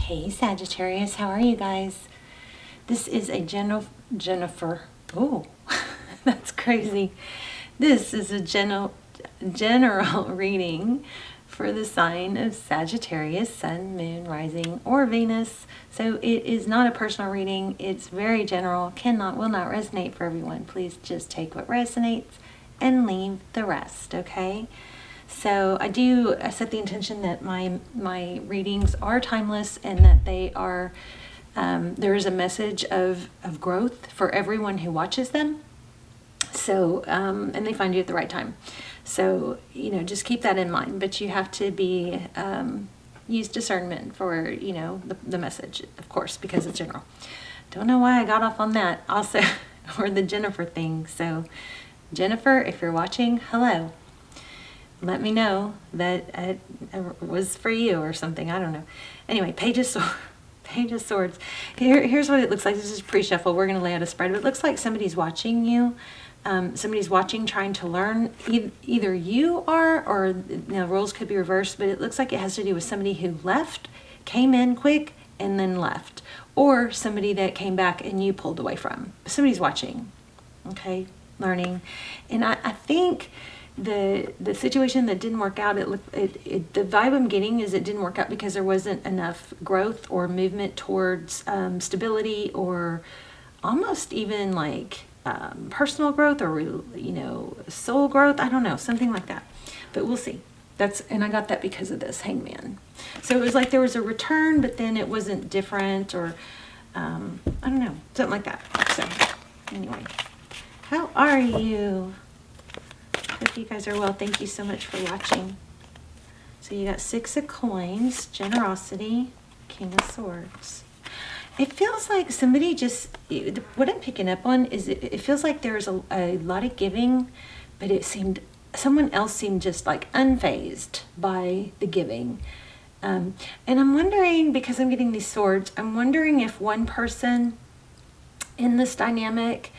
Hey Sagittarius, how are you guys? This is a Jennifer. Oh, that's crazy. This is a general reading for the sign of Sagittarius, Sun, Moon, Rising, or Venus. So it is not a personal reading. It's very general. Will not resonate for everyone. Please just take what resonates and leave the rest, okay? So I set the intention that my readings are timeless and that they are, there is a message of growth for everyone who watches them. So, and they find you at the right time. So, just keep that in mind, but you have to use discernment for, the message, of course, because it's general. Don't know why I got off on that also, or the Jennifer thing. So Jennifer, if you're watching, hello. Let me know that it was for you or something. I don't know. Anyway, Page of Swords. Here's what it looks like. This is pre-shuffle. We're going to lay out a spread. But it looks like somebody's watching you. Somebody's watching, trying to learn. Either you are, or roles could be reversed. But it looks like it has to do with somebody who left, came in quick, and then left. Or somebody that came back and you pulled away from. Somebody's watching. Okay? Learning. And I think the situation that didn't work out, the vibe I'm getting is it didn't work out because there wasn't enough growth or movement towards stability, or almost even like personal growth, or soul growth. I don't know, something like that, but we'll see. And I got that because of this Hangman. So it was like there was a return, but then it wasn't different, or I don't know, something like that. So anyway, how are you? Hope you guys are well. Thank you so much for watching. So you got 6 of Coins, Generosity, King of Swords. It feels like somebody what I'm picking up on is it feels like there's a lot of giving, but someone else seemed just like unfazed by the giving. And I'm wondering, because I'm getting these swords, I'm wondering if one person in this dynamic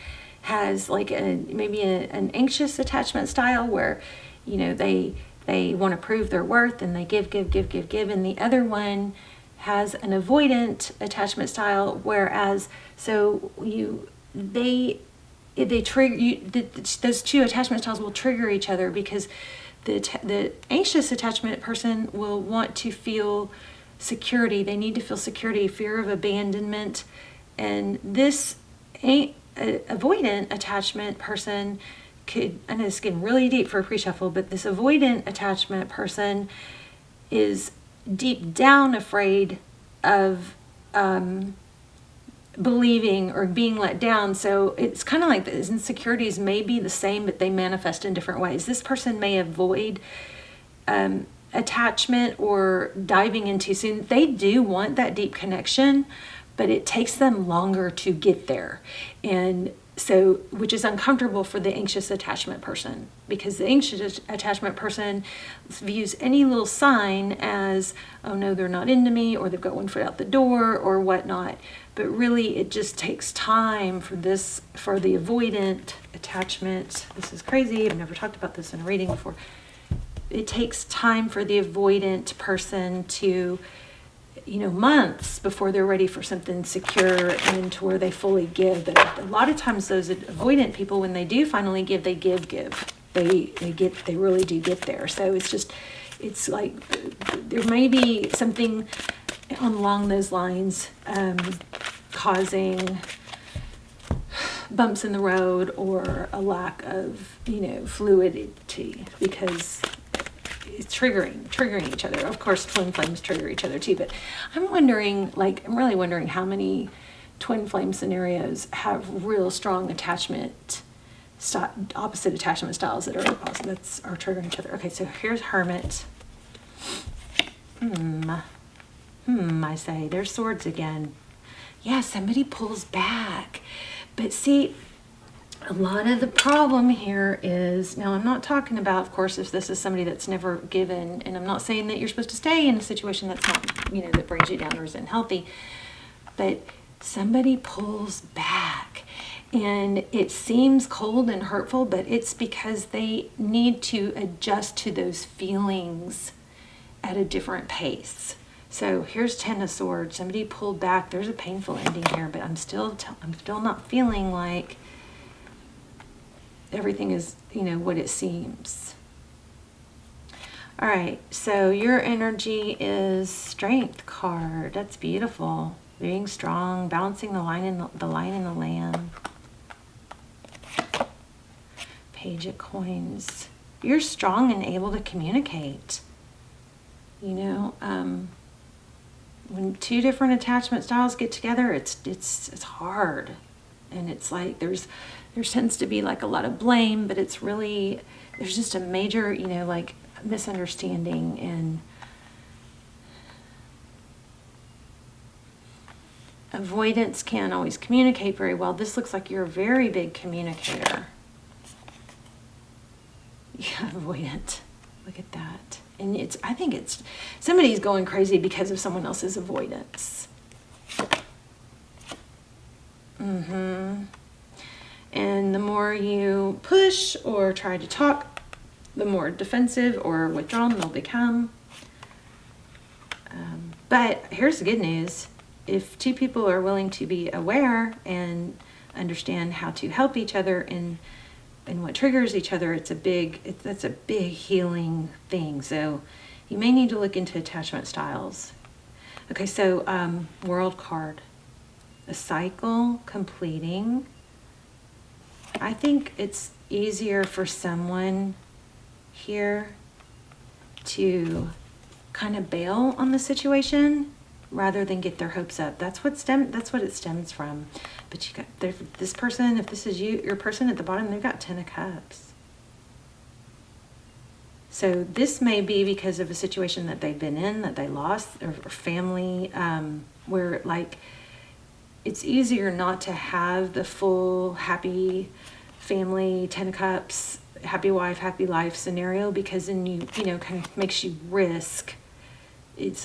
has like maybe an anxious attachment style where, they want to prove their worth and they give, and the other one has an avoidant attachment style, whereas they trigger you. Those two attachment styles will trigger each other because the anxious attachment person will want to feel security. They need to feel security, fear of abandonment, and this avoidant attachment person could, I know this is getting really deep for a pre-shuffle, but this avoidant attachment person is deep down afraid of believing or being let down. So it's kind of like the insecurities may be the same, but they manifest in different ways. This person may avoid attachment or diving into soon. They do want that deep connection, but it takes them longer to get there. And so, which is uncomfortable for the anxious attachment person, because the anxious attachment person views any little sign as, oh no, they're not into me, or they've got one foot out the door, or whatnot. But really, it just takes time for the avoidant attachment. This is crazy. I've never talked about this in a reading before. It takes time for the avoidant person to, months before they're ready for something secure and to where they fully give. But a lot of times those avoidant people, when they do finally give, they give. They really do get there. So it's like there may be something along those lines causing bumps in the road or a lack of, fluidity, because it's triggering each other. Of course, twin flames trigger each other too, but I'm really wondering how many twin flame scenarios have real strong opposite attachment styles that are triggering each other. Okay, so here's Hermit. I say, there's swords again. Yeah, somebody pulls back. But see, a lot of the problem here is, now I'm not talking about, of course, if this is somebody that's never given, and I'm not saying that you're supposed to stay in a situation that's not, that brings you down or isn't healthy, but somebody pulls back. And it seems cold and hurtful, but it's because they need to adjust to those feelings at a different pace. So here's Ten of Swords. Somebody pulled back. There's a painful ending here, but I'm still not feeling like everything is, you know, what it seems. All right, so your energy is Strength card. That's beautiful. Being strong, balancing the line in the line in the land. Page of Coins. You're strong and able to communicate. You know, when two different attachment styles get together, it's hard, and it's like there tends to be like a lot of blame, but it's really, there's just a major, you know, like misunderstanding, and avoidance can't always communicate very well. This looks like you're a very big communicator. Yeah, avoidant. Look at that. And I think it's, somebody's going crazy because of someone else's avoidance. And the more you push or try to talk, the more defensive or withdrawn they'll become. But here's the good news. If two people are willing to be aware and understand how to help each other and what triggers each other, that's a big healing thing. So you may need to look into attachment styles. Okay, so World card. A cycle completing. I think it's easier for someone here to kind of bail on the situation rather than get their hopes up. That's what it stems from. But you got this person, if this is your person at the bottom, they've got 10 of Cups. So this may be because of a situation that they've been in, that they lost, or family, where like it's easier not to have the full happy family, 10 of Cups, happy wife, happy life scenario, because then you know, kind of makes you risk.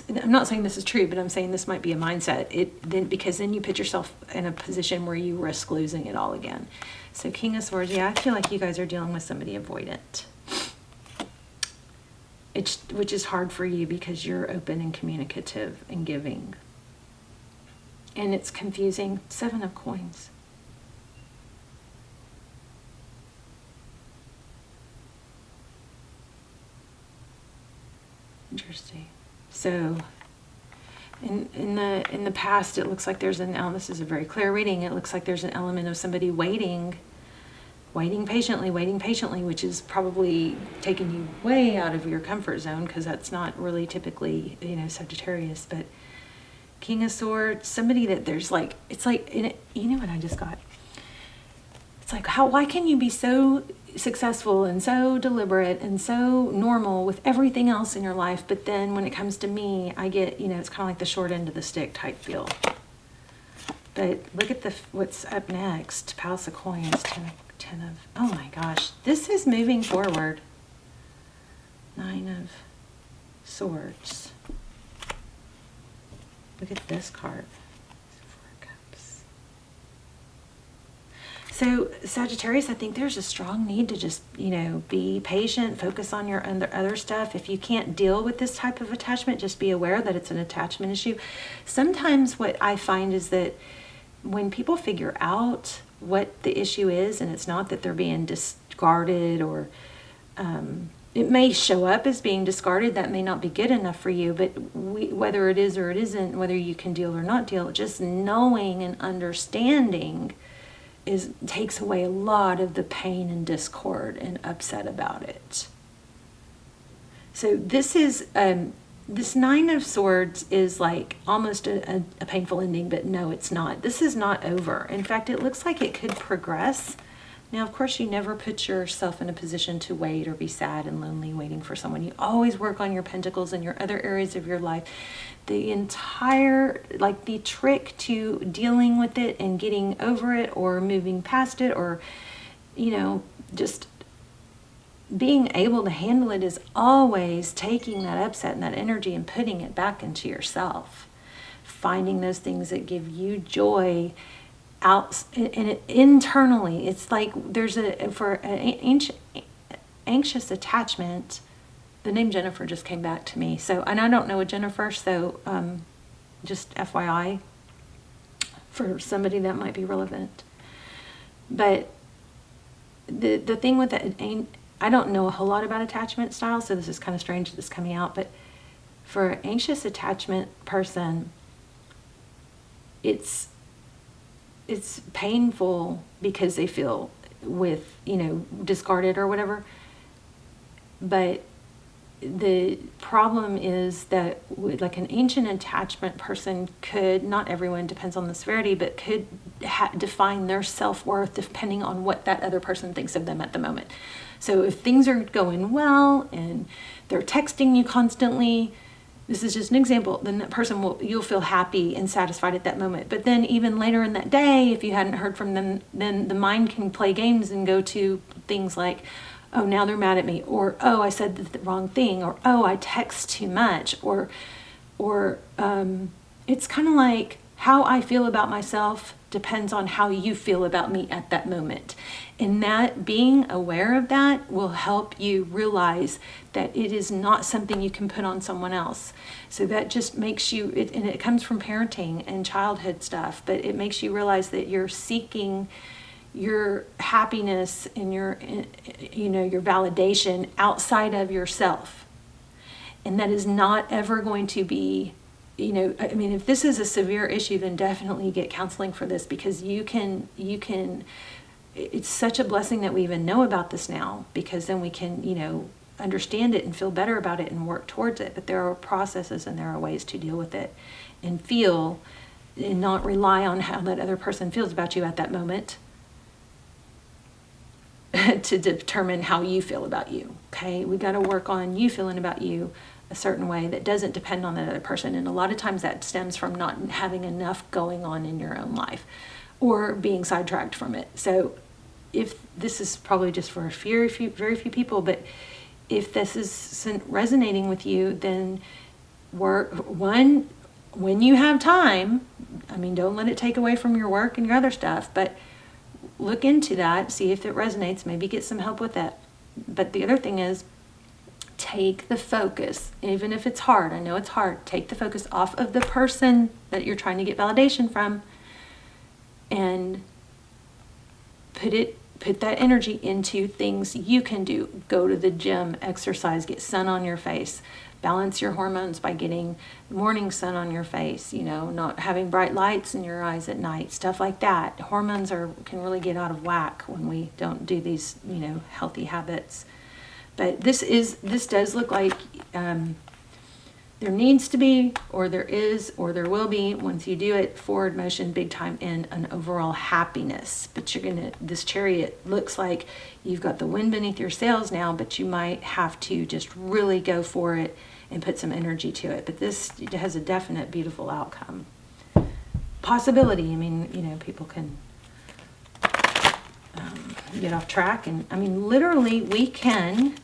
I'm not saying this is true, but I'm saying this might be a mindset. Because then you put yourself in a position where you risk losing it all again. So King of Swords, yeah, I feel like you guys are dealing with somebody avoidant. Which is hard for you because you're open and communicative and giving. And it's confusing. 7 of Coins. Interesting. So in the past, it looks like there's this is a very clear reading. It looks like there's an element of somebody waiting patiently, which is probably taking you way out of your comfort zone, because that's not really typically, you know, Sagittarius. But King of Swords, somebody that there's like, it's like, you know what I just got? It's like, why can you be so successful and so deliberate and so normal with everything else in your life, but then when it comes to me, I get, you know, it's kind of like the short end of the stick type feel. But look at what's up next. Palace of Coins, 10 of, oh my gosh, this is moving forward. 9 of Swords. Look at this card. 4 Cups. So Sagittarius, I think there's a strong need to just, you know, be patient, focus on your other stuff. If you can't deal with this type of attachment, just be aware that it's an attachment issue. Sometimes what I find is that when people figure out what the issue is, and it's not that they're being discarded, or it may show up as being discarded, that may not be good enough for you, but whether it is or it isn't, whether you can deal or not deal, just knowing and understanding takes away a lot of the pain and discord and upset about it. So this is this 9 of Swords is like almost a painful ending, but no, it's not. This is not over. In fact, it looks like it could progress. Now, of course, you never put yourself in a position to wait or be sad and lonely waiting for someone. You always work on your pentacles and your other areas of your life. The entire, like the trick to dealing with it and getting over it or moving past it, or, you know, just being able to handle it, is always taking that upset and that energy and putting it back into yourself. Finding those things that give you joy out, and internally. It's like there's for an anxious attachment, the name Jennifer just came back to me. So, and I don't know a Jennifer, so just FYI for somebody that might be relevant. But the thing with that, I don't know a whole lot about attachment styles, so this is kind of strange that this is coming out, but for an anxious attachment person, it's painful because they feel discarded or whatever. But the problem is that like an ancient attachment person could, not everyone, depends on the severity, but could define their self-worth depending on what that other person thinks of them at the moment. So if things are going well and they're texting you constantly, this is just an example, then that person you'll feel happy and satisfied at that moment. But then even later in that day, if you hadn't heard from them, then the mind can play games and go to things like, oh, now they're mad at me, or oh, I said the wrong thing, or oh, I text too much, or it's kind of like how I feel about myself depends on how you feel about me at that moment. And that being aware of that will help you realize that it is not something you can put on someone else. So that just makes you, and it comes from parenting and childhood stuff, but it makes you realize that you're seeking your happiness and your validation outside of yourself. And that is not ever going to be, if this is a severe issue, then definitely get counseling for this, because you can, it's such a blessing that we even know about this now, because then we can, understand it and feel better about it and work towards it. But there are processes and there are ways to deal with it and feel, and not rely on how that other person feels about you at that moment to determine how you feel about you. Okay, we got to work on you feeling about you a certain way that doesn't depend on that other person. And a lot of times that stems from not having enough going on in your own life or being sidetracked from it. So if this is probably just for very few people, but if this is resonating with you, then when you have time, don't let it take away from your work and your other stuff, but look into that, see if it resonates, maybe get some help with that. But the other thing is, take the focus, even if it's hard. I know it's hard. Take the focus off of the person that you're trying to get validation from and put that energy into things you can do. Go to the gym, exercise, get sun on your face, balance your hormones by getting morning sun on your face, not having bright lights in your eyes at night, stuff like that. Hormones can really get out of whack when we don't do these, healthy habits. But this does look like there needs to be, or there is, or there will be, once you do it, forward motion big time in an overall happiness. But this Chariot looks like you've got the wind beneath your sails now, but you might have to just really go for it and put some energy to it. But this has a definite beautiful outcome. Possibility, people can get off track. And literally we can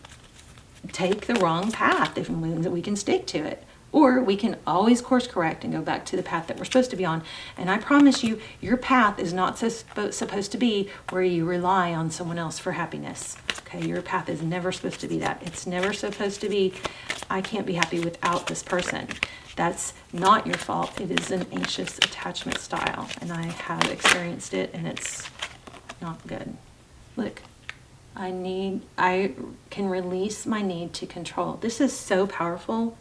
take the wrong path if we can stick to it. Or we can always course correct and go back to the path that we're supposed to be on. And I promise you, your path is not supposed to be where you rely on someone else for happiness. Okay, your path is never supposed to be that. It's never supposed to be, I can't be happy without this person. That's not your fault. It is an anxious attachment style. And I have experienced it, and it's not good. Look, I can release my need to control. This is so powerful.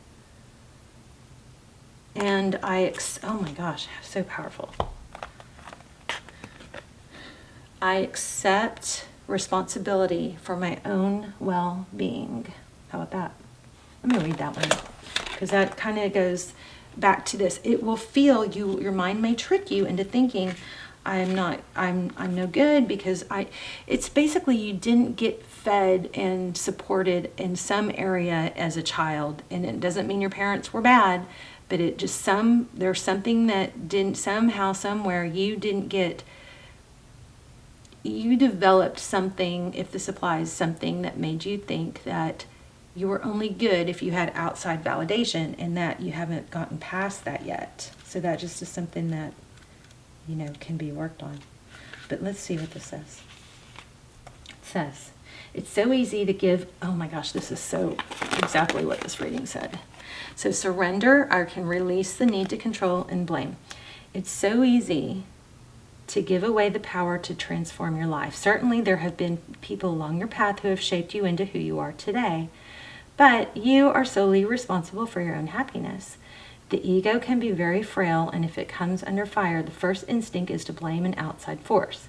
And oh my gosh, so powerful. I accept responsibility for my own well-being. How about that? Let me read that one, because that kind of goes back to this. It will feel your mind may trick you into thinking I'm no good, because it's basically you didn't get fed and supported in some area as a child. And it doesn't mean your parents were bad, but there's something that didn't, somehow, somewhere, you developed something, if this applies, something that made you think that you were only good if you had outside validation, and that you haven't gotten past that yet. So that just is something that, can be worked on. But let's see what this says. It says, It's so easy to give, oh my gosh, this is so exactly what this reading said. So surrender, or can release the need to control and blame. It's so easy to give away the power to transform your life. Certainly there have been people along your path who have shaped you into who you are today, but you are solely responsible for your own happiness. The ego can be very frail, and if it comes under fire, the first instinct is to blame an outside force.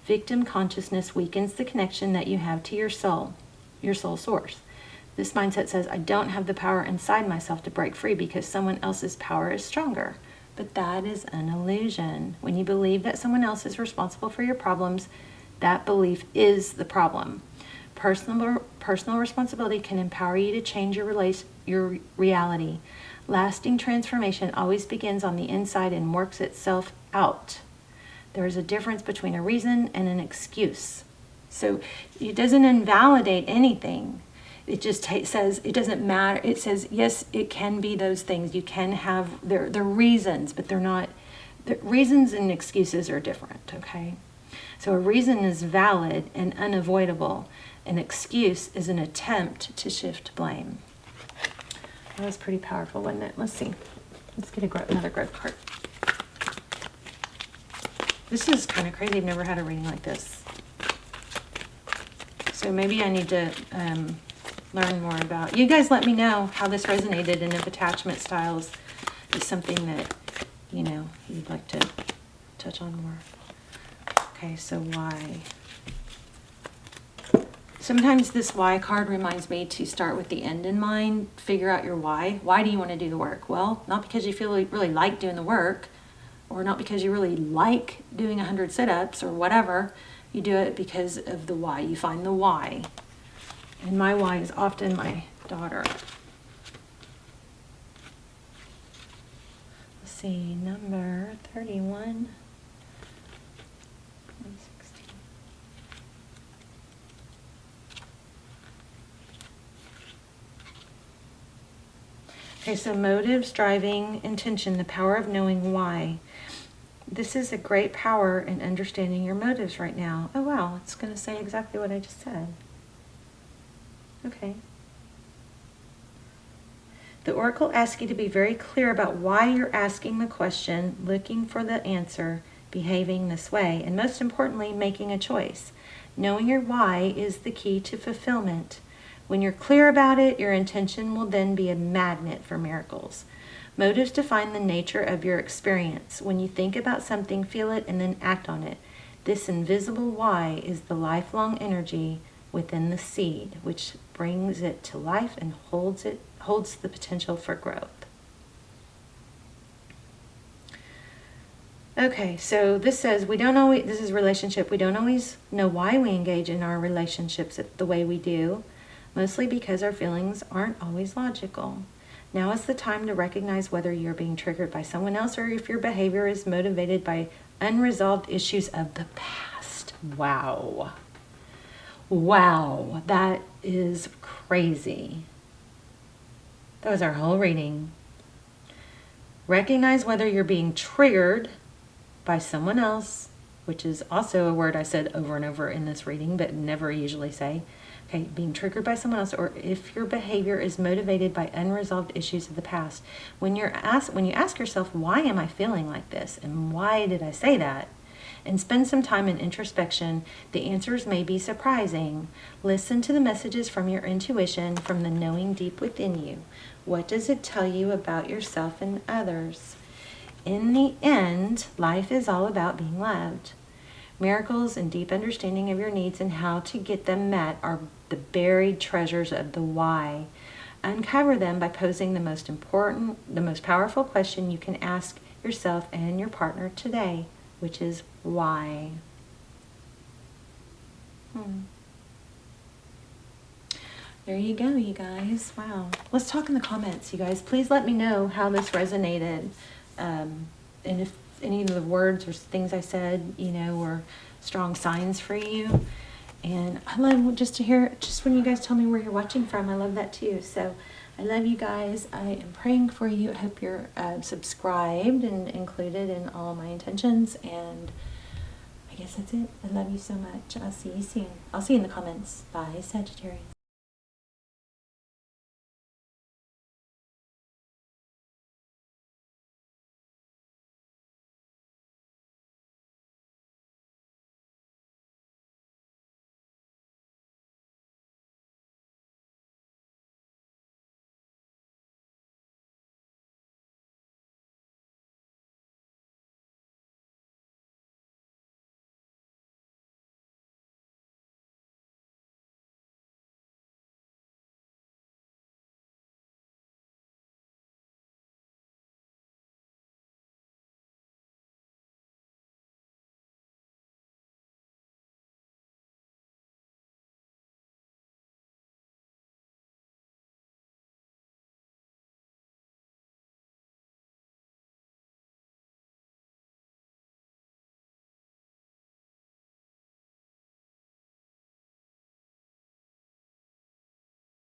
Victim consciousness weakens the connection that you have to your soul source. This mindset says, I don't have the power inside myself to break free because someone else's power is stronger. But that is an illusion. When you believe that someone else is responsible for your problems, that belief is the problem. Personal responsibility can empower you to change your reality. Lasting transformation always begins on the inside and works itself out. There is a difference between a reason and an excuse. So it doesn't invalidate anything. It just says it doesn't matter. It says, yes, it can be those things. You can have, they're reasons, but they're not, the reasons and excuses are different, okay? So a reason is valid and unavoidable. An excuse is an attempt to shift blame. That was pretty powerful, wasn't it? Let's see. Let's get another growth card. This is kind of crazy. I've never had a reading like this. So maybe I need to learn more about. You guys let me know how this resonated and if attachment styles is something that, you know, you'd like to touch on more. Okay, so why? Sometimes this why card reminds me to start with the end in mind, figure out your why. Why do you want to do the work? Well, not because you feel really like doing the work, or not because you really like doing 100 sit-ups or whatever. You do it because of the why. You find the why. And my why is often my daughter. Let's see, number 31. 116. Okay, so motives, driving, intention, the power of knowing why. This is a great power in understanding your motives right now. Oh wow, it's going to say exactly what I just said. Okay. The oracle asks you to be very clear about why you're asking the question, looking for the answer, behaving this way, and most importantly, making a choice. Knowing your why is the key to fulfillment. When you're clear about it, your intention will then be a magnet for miracles. Motives define the nature of your experience. When you think about something, feel it, and then act on it. This invisible why is the lifelong energy within the seed, which brings it to life and holds the potential for growth. Okay, so this says this is relationship. We don't always know why we engage in our relationships the way we do, mostly because our feelings aren't always logical. Now is the time to recognize whether you're being triggered by someone else or if your behavior is motivated by unresolved issues of the past. Wow. Wow, that is crazy. That was our whole reading. Recognize whether you're being triggered by someone else, which is also a word I said over and over in this reading, but never usually say. Okay, being triggered by someone else, or if your behavior is motivated by unresolved issues of the past. When you ask yourself, why am I feeling like this? And why did I say that? And spend some time in introspection, the answers may be surprising. Listen to the messages from your intuition, from the knowing deep within you. What does it tell you about yourself and others? In the end, life is all about being loved. Miracles and deep understanding of your needs and how to get them met are the buried treasures of the why. Uncover them by posing the most powerful question you can ask yourself and your partner today, which is why. There you go, you guys. Wow. Let's talk in the comments, you guys. Please let me know how this resonated. And if any of the words or things I said, were strong signs for you. And I love just to hear, just when you guys tell me where you're watching from, I love that too. So I love you guys. I am praying for you. I hope you're subscribed and included in all my intentions. And I guess that's it. I love you so much. I'll see you soon. I'll see you in the comments. Bye, Sagittarius.